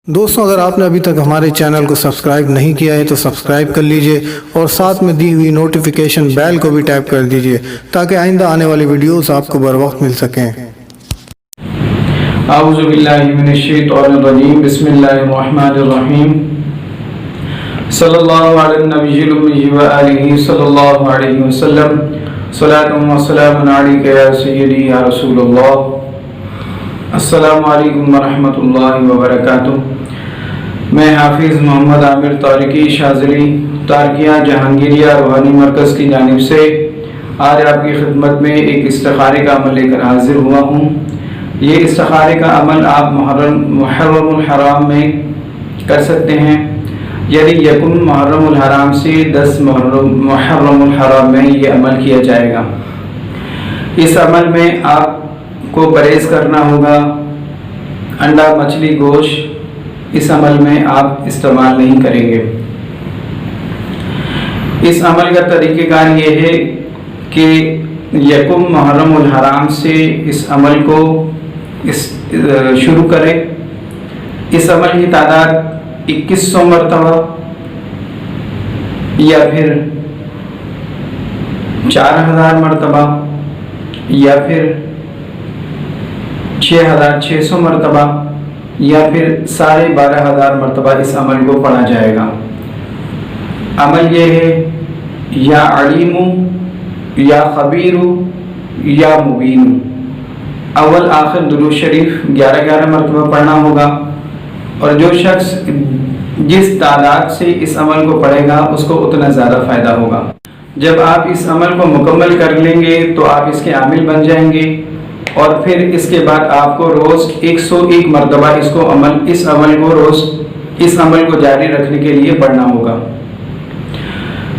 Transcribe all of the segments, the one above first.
دوستوں اگر آپ نے ابھی تک ہمارے چینل کو سبسکرائب نہیں کیا ہے تو سبسکرائب کر لیجئے اور ساتھ میں دی ہوئی نوٹیفیکیشن بیل کو بھی ٹیپ کر دیجئے تاکہ آئندہ آنے والی ویڈیوز آپ کو بر وقت مل سکیں۔ اعوذ باللہ من الشیطان الرجیم، بسم اللہ الرحمن الرحیم، صلی اللہ علی النبی الامی وآلہ صلی اللہ علیہ وسلم، صلاۃ و سلام علیک یا سیدی یا رسول اللہ۔ السلام علیکم ورحمۃ اللہ وبرکاتہ۔ میں حافظ محمد عامر طارقی شاذلی تارکیہ جہانگیریہ روحانی مرکز کی جانب سے آج آپ کی خدمت میں ایک استخارے کا عمل لے کر حاضر ہوا ہوں۔ یہ استخارے کا عمل آپ محرم الحرام میں کر سکتے ہیں، یعنی یکم محرم الحرام سے 10 محرم الحرام میں یہ عمل کیا جائے گا۔ اس عمل میں آپ کو پرہیز کرنا ہوگا، انڈا مچھلی گوشت اس عمل میں آپ استعمال نہیں کریں گے۔ اس عمل کا طریقہ کار یہ ہے کہ یکم محرم الحرام سے اس عمل کو شروع کریں۔ اس عمل کی تعداد 2100 مرتبہ یا پھر 4000 مرتبہ یا پھر 6600 مرتبہ یا پھر 12500 مرتبہ اس عمل کو پڑھا جائے گا۔ عمل یہ ہے یا علیم یا خبیر یا مبین، اول آخر درود شریف 11 مرتبہ پڑھنا ہوگا، اور جو شخص جس تعداد سے اس عمل کو پڑھے گا اس کو اتنا زیادہ فائدہ ہوگا۔ جب آپ اس عمل کو مکمل کر لیں گے تو آپ اس کے عامل بن جائیں گے، اور پھر اس کے بعد آپ کو روز 101 مرتبہ اس عمل کو جاری رکھنے کے لیے پڑھنا ہوگا۔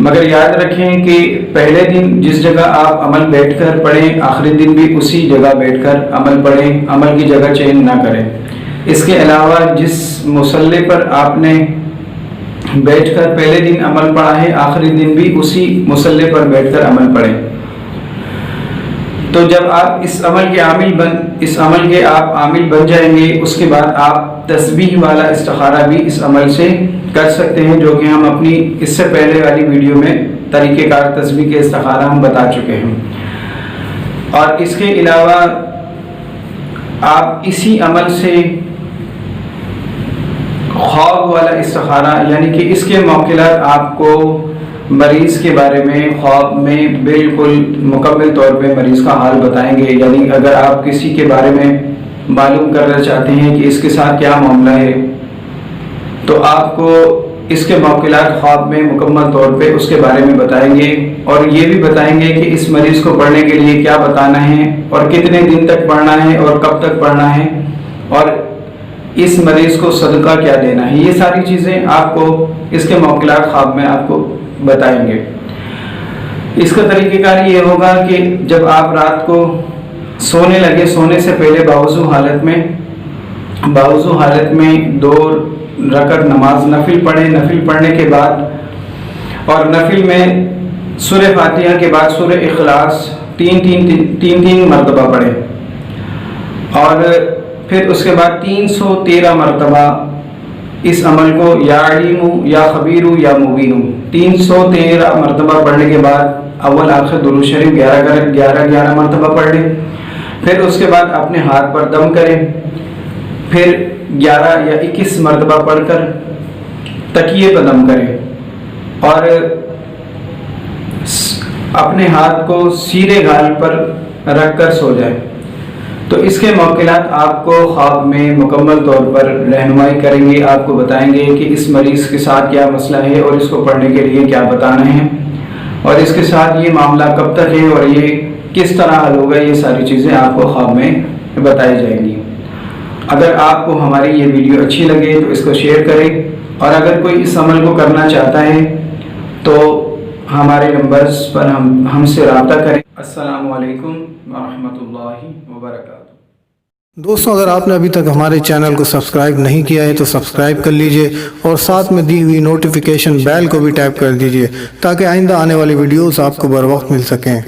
مگر یاد رکھیں کہ پہلے دن جس جگہ آپ عمل بیٹھ کر پڑھیں، آخری دن بھی اسی جگہ بیٹھ کر عمل پڑھیں، عمل کی جگہ چینج نہ کریں۔ اس کے علاوہ جس مصلی پر آپ نے بیٹھ کر پہلے دن عمل پڑھا ہے، آخری دن بھی اسی مصلی پر بیٹھ کر عمل پڑھیں۔ تو جب آپ اس عمل کے عامل بن جائیں گے، اس کے بعد آپ تسبیح والا استخارہ بھی اس عمل سے کر سکتے ہیں، جو کہ ہم اپنی اس سے پہلے والی ویڈیو میں طریقہ کار تسبیح کے استخارہ ہم بتا چکے ہیں۔ اور اس کے علاوہ آپ اسی عمل سے خواب والا استخارہ، یعنی کہ اس کے موکلات آپ کو مریض کے بارے میں خواب میں بالکل مکمل طور پہ مریض کا حال بتائیں گے۔ یعنی اگر آپ کسی کے بارے میں معلوم کرنا چاہتے ہیں کہ اس کے ساتھ کیا معاملہ ہے، تو آپ کو اس کے موکلات خواب میں مکمل طور پہ اس کے بارے میں بتائیں گے، اور یہ بھی بتائیں گے کہ اس مریض کو پڑھنے کے لیے کیا بتانا ہے، اور کتنے دن تک پڑھنا ہے، اور کب تک پڑھنا ہے، اور اس مریض کو صدقہ کیا دینا ہے۔ یہ ساری چیزیں آپ کو اس کے موکلات خواب میں آپ کو بتائیں گے۔ اس کا طریقہ کار یہ ہوگا کہ جب آپ رات کو سونے لگے، سونے سے پہلے باوضو حالت میں 2 رکعت نماز نفل پڑھیں، نفل پڑھنے کے بعد اور نفل میں سورہ فاتحہ کے بعد سورہ اخلاص 3 مرتبہ پڑھیں، اور پھر اس کے بعد 313 مرتبہ اس عمل کو یا علیم یا خبیر یا مبین 313 مرتبہ پڑھنے کے بعد اول آخر درود شریف 11 مرتبہ پڑھ لیں۔ پھر اس کے بعد اپنے ہاتھ پر دم کریں، پھر 11 یا 21 مرتبہ پڑھ کر تکیے پر دم کریں، اور اپنے ہاتھ کو سیدھے گال پر رکھ کر سو جائیں۔ تو اس کے موکلات آپ کو خواب میں مکمل طور پر رہنمائی کریں گے، آپ کو بتائیں گے کہ اس مریض کے ساتھ کیا مسئلہ ہے، اور اس کو پڑھنے کے لیے کیا بتانا ہے، اور اس کے ساتھ یہ معاملہ کب تک ہے، اور یہ کس طرح حل ہوگا۔ یہ ساری چیزیں آپ کو خواب میں بتائی جائیں گی۔ اگر آپ کو ہماری یہ ویڈیو اچھی لگے تو اس کو شیئر کریں، اور اگر کوئی اس عمل کو کرنا چاہتا ہے تو ہمارے نمبرز پر ہم سے رابطہ کریں۔ السلام علیکم ورحمۃ اللہ وبرکاتہ۔ دوستوں اگر آپ نے ابھی تک ہمارے چینل کو سبسکرائب نہیں کیا ہے تو سبسکرائب کر لیجئے اور ساتھ میں دی ہوئی نوٹیفیکیشن بیل کو بھی ٹیپ کر دیجئے تاکہ آئندہ آنے والی ویڈیوز آپ کو بر وقت مل سکیں۔